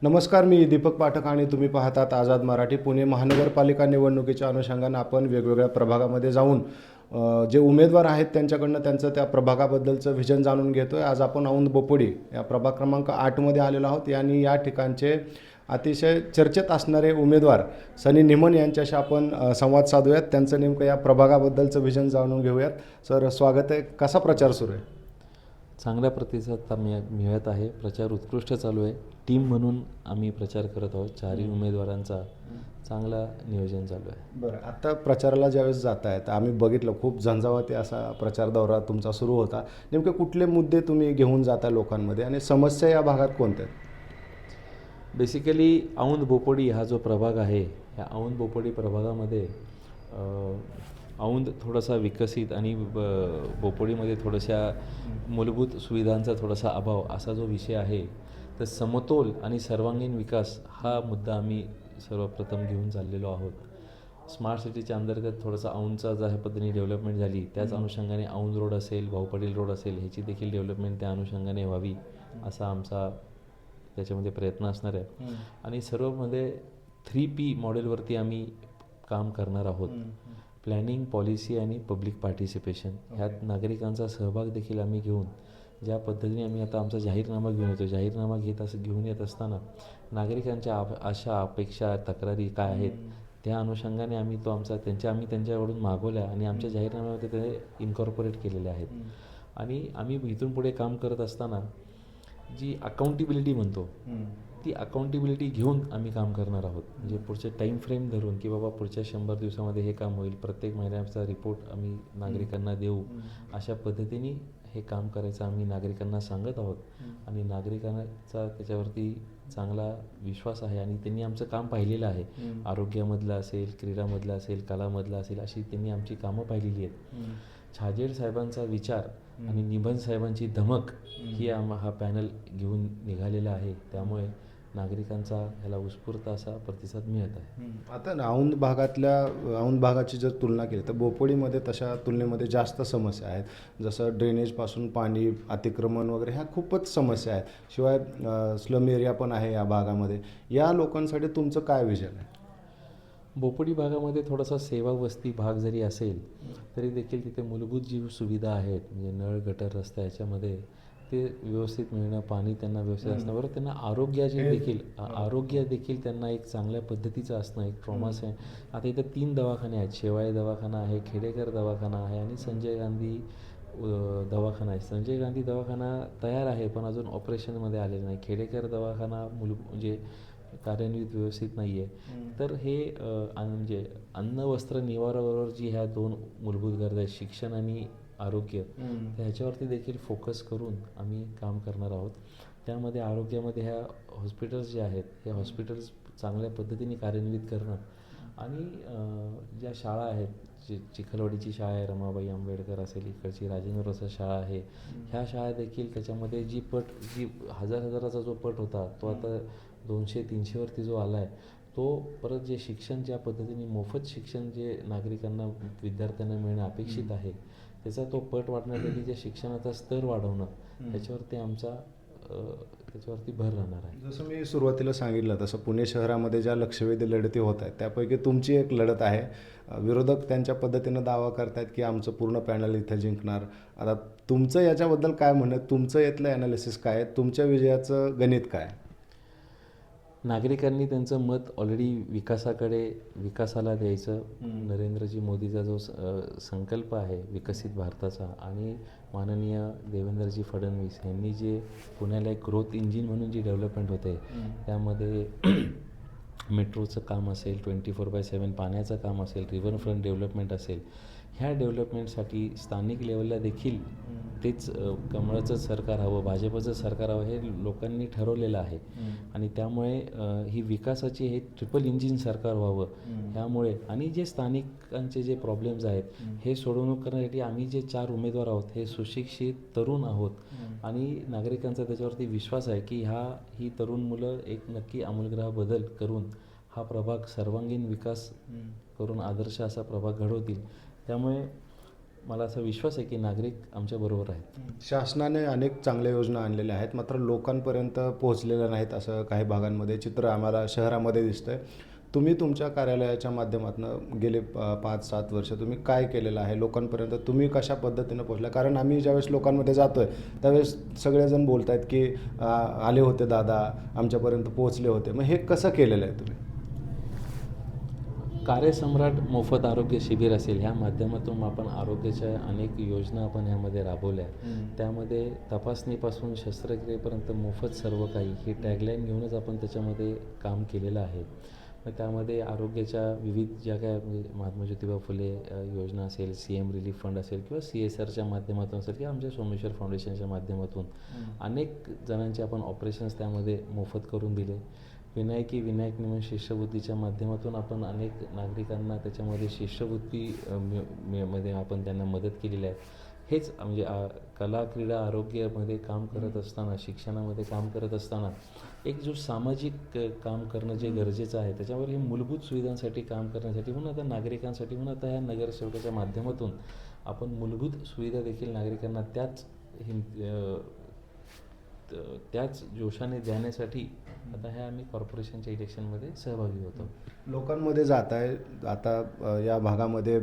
नमस्कार, मी दीपक पाठक आणि तुम्ही पाहतात आझाद मराठी. पुणे महानगरपालिका निवडणुकीच्या अनुषंगानं आपण वेगवेगळ्या प्रभागामध्ये जाऊन जे उमेदवार आहेत त्यांच्याकडनं त्यांचं त्या प्रभागाबद्दलचं व्हिजन जाणून घेतो आहे. आज आपण औंध बोपोडी या प्रभाग क्रमांक 8मध्ये आलेलो आहोत आणि या ठिकाणचे अतिशय चर्चेत असणारे उमेदवार सनी निमन यांच्याशी आपण संवाद साधूयात. त्यांचं नेमकं या प्रभागाबद्दलचं व्हिजन जाणून घेऊयात. सर, स्वागत आहे. कसा प्रचार सुरू आहे? चांगल्या प्रतिसाद मिळत आहे. प्रचार उत्कृष्ट चालू आहे. टीम म्हणून आम्ही प्रचार करत आहोत. चारही उमेदवारांचा चांगला नियोजन चालू आहे. बरं, आता प्रचाराला ज्यावेळेस जात आहेत, आम्ही बघितलं खूप झंझावाती असा प्रचार दौरा तुमचा सुरू होता. नेमके कुठले मुद्दे तुम्ही घेऊन जाता लोकांमध्ये आणि समस्या या भागात कोणत्या आहेत? बेसिकली औंध बोपोडी हा जो प्रभाग आहे, ह्या औंध बोपोडी प्रभागामध्ये औंध थोडासा विकसित आणि बोपोडीमध्ये थोड्याशा मूलभूत सुविधांचा थोडासा अभाव असा जो विषय आहे, तर समतोल आणि सर्वांगीण विकास हा मुद्दा आम्ही सर्वप्रथम घेऊन चाललेलो आहोत. स्मार्ट सिटीच्या अंतर्गत थोडासा औंधचा ज्या पद्धतीने डेव्हलपमेंट झाली, त्याच अनुषंगाने औंध रोड असेल, भाऊ पाटील रोड असेल, ह्याची देखील डेव्हलपमेंट त्या अनुषंगाने व्हावी असा आमचा त्याच्यामध्ये प्रयत्न असणार आहे. आणि सर्वमध्ये 3P मॉडेलवरती आम्ही काम करणार आहोत. प्लॅनिंग, पॉलिसी आणि पब्लिक पार्टिसिपेशन ह्यात नागरिकांचा सहभाग देखील आम्ही घेऊन ज्या पद्धतीने आम्ही आता आमचा जाहीरनामा घेऊन येतो, जाहीरनामा घेऊन येत असताना नागरिकांच्या आशा, अपेक्षा, तक्रारी काय आहेत त्या अनुषंगाने आम्ही त्यांच्याकडून मागवल्या आणि आमच्या जाहीरनाम्यामध्ये ते इन्कॉर्पोरेट केलेले आहेत. आणि आम्ही इथून पुढे काम करत असताना जी अकाउंटेबिलिटी म्हणतो, ती अकाउंटेबिलिटी घेऊन आम्ही काम करणार आहोत. म्हणजे पुढचे टाईम फ्रेम धरून की बाबा पुढच्या 100 दिवसामध्ये हे काम होईल, प्रत्येक महिन्याचा रिपोर्ट आम्ही नागरिकांना देऊ, अशा पद्धतीने हे काम करायचं आम्ही नागरिकांना सांगत आहोत. आणि नागरिकांचा त्याच्यावरती चांगला विश्वास आहे आणि त्यांनी आमचं काम पाहिलेलं आहे. आरोग्यामधलं असेल, क्रीडामधलं असेल, कलामधलं असेल, अशी त्यांनी आमची कामं पाहिलेली आहेत. छाजेड साहेबांचा विचार आणि निबंध साहेबांची धमक ही हा पॅनल घेऊन निघालेला आहे. त्यामुळे नागरिकांचा ह्याला उत्स्फूर्त असा प्रतिसाद मिळत आहे. आता औंध भागाची जर तुलना केली तर बोपोडीमध्ये तशा तुलनेमध्ये जास्त समस्या आहेत. जसं ड्रेनेजपासून पाणी, अतिक्रमण वगैरे ह्या खूपच समस्या आहेत. शिवाय स्लम एरिया पण आहे या भागामध्ये. या लोकांसाठी तुमचं काय विजन आहे? बोपोडी भागामध्ये थोडासा सेवा वस्ती भाग जरी असेल तरी देखील तिथे मूलभूत जी सुविधा आहेत, म्हणजे नळ, गटर, रस्ता, याच्यामध्ये ते व्यवस्थित मिळणं, पाणी त्यांना व्यवस्थित असणं, बरोबर त्यांना आरोग्य देखील त्यांना एक चांगल्या पद्धतीचं असणं एक प्रॉमिस आहे. आता इथं 3 दवाखाने आहेत. शेवाळे दवाखाना आहे, खेडेकर दवाखाना आहे आणि संजय गांधी दवाखाना आहे. संजय गांधी दवाखाना तयार आहे पण अजून ऑपरेशनमध्ये आलेला नाही. खेडेकर दवाखाना म्हणजे कार्यान्वित व्यवस्थित नाही आहे. तर हे म्हणजे अन्न, वस्त्र, निवाराबरोबर जी ह्या 2 मूलभूत गरजा आहेत, शिक्षण आणि आरोग्य, ह्याच्यावरती देखील फोकस करून आम्ही काम करणार आहोत. त्यामध्ये आरोग्यामध्ये ह्या हॉस्पिटल्स जे आहेत, हे हॉस्पिटल्स चांगल्या पद्धतीने कार्यान्वित करणं आणि ज्या शाळा आहेत, चिखलवाडीची शाळा आहे, रमाबाई आंबेडकर असेल, इकडची राजेंद्र प्रसाद शाळा आहे, ह्या शाळा देखील त्याच्यामध्ये जी हजाराचा जो पट होता तो आता 200-300 वरती जो आला आहे, तो परत जे शिक्षण ज्या पद्धतीने मोफत शिक्षण जे नागरिकांना, विद्यार्थ्यांना मिळणं अपेक्षित आहे, त्याचा तो पट वाढण्यासाठी जे शिक्षणाचा स्तर वाढवणं, त्याच्यावरती भर राहणार आहे. जसं मी सुरुवातीला सांगितलं तसं पुणे शहरामध्ये ज्या लक्षवेधी लढती होत आहेत त्यापैकी तुमची एक लढत आहे. विरोधक त्यांच्या पद्धतीनं दावा करतायत की आमचं पूर्ण पॅनल इथं जिंकणार. आता तुमचं याच्याबद्दल काय म्हणणं, तुमचं यातलं ॲनालिसिस काय आहे, तुमच्या विजयाचं गणित काय? नागरिकांनी त्यांचं मत ऑलरेडी विकासाला द्यायचं. नरेंद्रजी मोदीचा जो संकल्प आहे विकसित भारताचा आणि माननीय देवेंद्रजी फडणवीस यांनी जे पुण्याला एक ग्रोथ इंजिन म्हणून जी डेव्हलपमेंट होते, त्यामध्ये मेट्रोचं काम असेल, 24/7 पाण्याचं काम असेल, रिव्हरफ्रंट डेव्हलपमेंट असेल, ह्या डेव्हलपमेंटसाठी स्थानिक लेवलला देखील तेच कमळाचं सरकार हवं, भाजपचं सरकार हवं, हे लोकांनी ठरवलेलं आहे. आणि त्यामुळे ही विकासाची हे ट्रिपल इंजिन सरकार व्हावं. ह्यामुळे आणि जे स्थानिकांचे जे प्रॉब्लेम्स आहेत हे सोडवणूक करण्यासाठी आम्ही जे 4 उमेदवार आहोत हे सुशिक्षित तरुण आहोत आणि नागरिकांचा त्याच्यावरती विश्वास आहे की ही तरुण मुलं एक नक्की आमूलग्रह बदल करून हा प्रभाग सर्वांगीण विकास करून आदर्श असा प्रभाग घडवतील. त्यामुळे मला असा विश्वास आहे की नागरिक आमच्याबरोबर आहेत. शासनाने अनेक चांगल्या योजना आणलेल्या आहेत, मात्र लोकांपर्यंत पोहोचलेल्या नाहीत असं काही भागांमध्ये चित्र आम्हाला शहरामध्ये दिसतंय. तुम्ही तुमच्या कार्यालयाच्या माध्यमातून गेले 5-7 वर्ष तुम्ही काय केलेलं आहे लोकांपर्यंत, तुम्ही कशा पद्धतीनं पोहोचला? कारण आम्ही ज्यावेळेस लोकांमध्ये जातोय त्यावेळेस सगळेजण बोलत आहेत की आले होते दादा, आमच्यापर्यंत पोहोचले होते. मग हे कसं केलेलं आहे तुम्ही? कार्यसम्राट मोफत आरोग्य शिबिर असेल, ह्या माध्यमातून आपण आरोग्याच्या अनेक योजना आपण ह्यामध्ये राबवल्या. त्यामध्ये तपासणीपासून शस्त्रक्रियेपर्यंत मोफत सर्व काही ही टॅगलाईन घेऊनच आपण त्याच्यामध्ये काम केलेलं आहे. मग त्यामध्ये आरोग्याच्या विविध ज्या काय म्हणजे महात्मा ज्योतिबा फुले योजना असेल, CM रिलीफ फंड असेल किंवा CSRच्या माध्यमातून असेल किंवा आमच्या सोमेश्वर फाउंडेशनच्या माध्यमातून अनेक जणांचे आपण ऑपरेशन्स त्यामध्ये मोफत करून दिले. विनायक निमन शिष्यवृत्तीच्या माध्यमातून आपण अनेक नागरिकांना त्याच्यामध्ये शिष्यवृत्ती मध्ये आपण त्यांना मदत केलेली आहे. हेच म्हणजे कला क्रीडा आरोग्यामध्ये काम करत असताना, शिक्षणामध्ये काम करत असताना एक जो सामाजिक काम करणं जे गरजेचं आहे, त्याच्यावर हे मूलभूत सुविधांसाठी काम करण्यासाठी म्हणून आता नागरिकांसाठी म्हणून आता ह्या नगरसेवकाच्या माध्यमातून आपण मूलभूत सुविधा देखील नागरिकांना त्याच जोशाने देण्यासाठी आता ह्या आम्ही कॉर्पोरेशनच्या इलेक्शनमध्ये सहभागी होतो. लोकांमध्ये जात आहे आता या भागामध्ये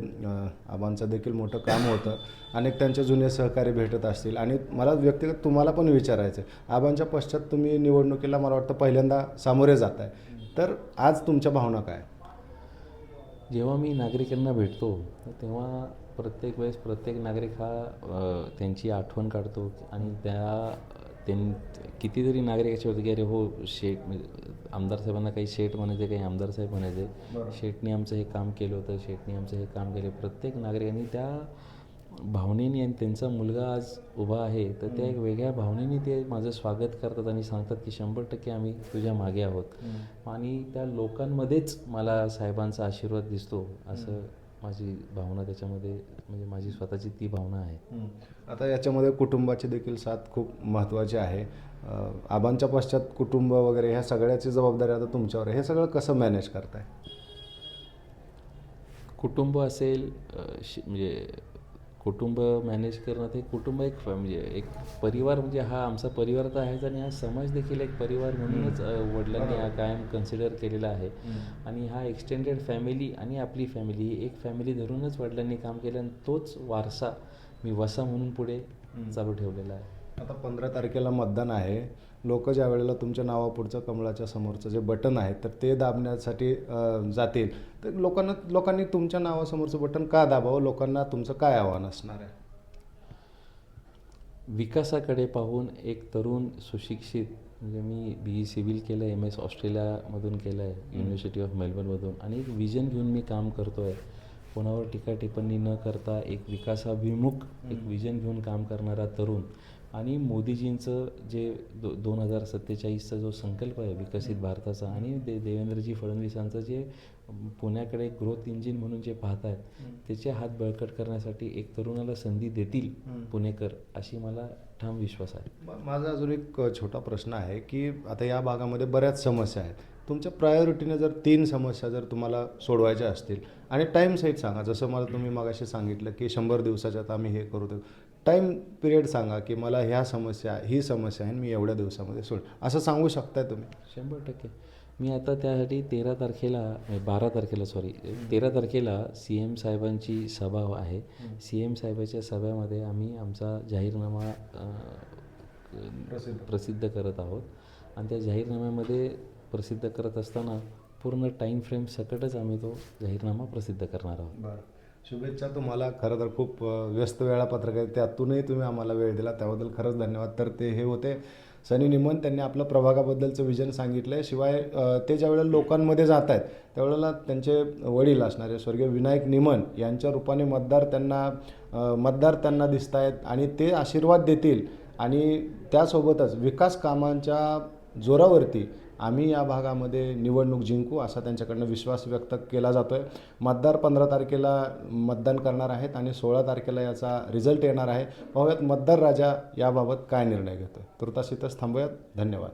आबांचं देखील मोठं काम होतं, अनेक त्यांचे जुने सहकारी भेटत असतील आणि मला व्यक्तिगत तुम्हाला पण विचारायचं आहे, आबांच्या पश्चात तुम्ही निवडणुकीला मला वाटतं पहिल्यांदा सामोरे जात आहे, तर आज तुमच्या भावना काय? जेव्हा मी नागरिकांना भेटतो तेव्हा प्रत्येक वेळेस प्रत्येक नागरिक हा त्यांची आठवण काढतो आणि कितीतरी नागरिक असे होते की अरे हो शेठ, म्हणजे आमदार साहेबांना काही शेठ म्हणायचे, काही आमदार साहेब म्हणायचे, शेठनी आमचं हे काम केलं होतं, शेठनी आमचं हे काम केलं. प्रत्येक नागरिकांनी त्या भावनेने आणि त्यांचा मुलगा आज उभा आहे तर त्या एक वेगळ्या भावनेने ते माझं स्वागत करतात आणि सांगतात की 100% आम्ही तुझ्या मागे आहोत. आणि त्या लोकांमध्येच मला साहेबांचा आशीर्वाद दिसतो असं माझी भावना त्याच्यामध्ये, म्हणजे माझी स्वतःची ती भावना आहे. आता याच्यामध्ये कुटुंबाची देखील साथ खूप महत्त्वाची आहे. आबांच्या पश्चात कुटुंब वगैरे ह्या सगळ्याची जबाबदारी आता तुमच्यावर आहे. हे सगळं कसं मॅनेज करताय? कुटुंब असेल म्हणजे कुटुंब मॅनेज करणं, ते कुटुंब एक म्हणजे एक परिवार, म्हणजे हा आमचा परिवार तर आहेच आणि हा समाज देखील एक परिवार म्हणूनच वडिलांनी हा कायम कन्सिडर केलेला आहे. आणि हा एक्सटेंडेड फॅमिली आणि आपली फॅमिली ही एक फॅमिली धरूनच वडिलांनी काम केलं आणि तोच वारसा मी वसा म्हणून पुढे चालू ठेवलेला आहे. आता 15 तारखेला मतदान आहे. लोक ज्या वेळेला तुमच्या नावापुढचं कमळाच्या समोरचं जे बटन आहे तर ते दाबण्यासाठी जातील, तर लोकांनी तुमच्या नावासमोरचं बटन का दाबावं? लोकांना तुमचं काय आव्हान असणार आहे? विकासाकडे पाहून एक तरुण सुशिक्षित, म्हणजे मी BE सिव्हिल केलं आहे, MS ऑस्ट्रेलियामधून केलं आहे, युनिव्हर्सिटी ऑफ मेलबर्नमधून, आणि एक विजन घेऊन मी काम करतो आहे. कोणावर टीका टिप्पणी न करता एक विकासाभिमुख एक विजन घेऊन काम करणारा तरुण. आणि मोदीजींचं जे 2047चा जो संकल्प आहे विकसित भारताचा, आणि देवेंद्रजी फडणवीसांचं जे पुण्याकडे ग्रोथ इंजिन म्हणून जे पाहत आहेत, त्याचे हात बळकट करण्यासाठी एक तरुणाला संधी देतील पुणेकर, अशी मला ठाम विश्वास आहे. माझा अजून एक छोटा प्रश्न आहे की आता या भागामध्ये बऱ्याच समस्या आहेत. तुमच्या प्रायोरिटीने जर 3 समस्या जर तुम्हाला सोडवायच्या असतील आणि टाईम सहित सांगा, जसं मला तुम्ही मगाशी सांगितलं की 100 दिवसाच्यात आम्ही हे करू, तर टाईम पिरियड सांगा की मला ही समस्या आहे मी एवढ्या दिवसामध्ये सोड, असं सांगू शकताय तुम्ही? 100%. मी आता त्यासाठी 13 तारखेला CM साहेबांची सभा आहे. CM साहेबांच्या सभेमध्ये आम्ही आमचा जाहीरनामा प्रसिद्ध करत आहोत आणि त्या जाहीरनाम्यामध्ये प्रसिद्ध करत असताना पूर्ण टाईम फ्रेम सकटच आम्ही तो जाहीरनामा प्रसिद्ध करणार आहोत. बरं, शुभेच्छा तुम्हाला. खरं तर खूप व्यस्त वेळापत्रक आहे, त्यातूनही तुम्ही आम्हाला वेळ दिला त्याबद्दल खरंच धन्यवाद. तर ते हे होते सनी निमन, त्यांनी आपलं प्रभागाबद्दलचं विजन सांगितलं आहे. शिवाय ते ज्यावेळेला लोकांमध्ये जात आहेत त्यावेळेला त्यांचे वडील असणारे स्वर्गीय विनायक निमन यांच्या रूपाने मतदार त्यांना दिसत आहेत आणि ते आशीर्वाद देतील. आणि त्यासोबतच विकास कामांच्या जोरावरती आम्ही या भागामध्ये निवडणूक जिंकू असा त्यांच्याकडनं विश्वास व्यक्त केला जातो आहे. मतदार 15 तारखेला मतदान करणार आहेत आणि 16 तारखेला याचा रिझल्ट येणार आहे. पाहूयात मतदार राजा याबाबत काय निर्णय घेतो. तुर्तास इथंच थांबूयात. धन्यवाद.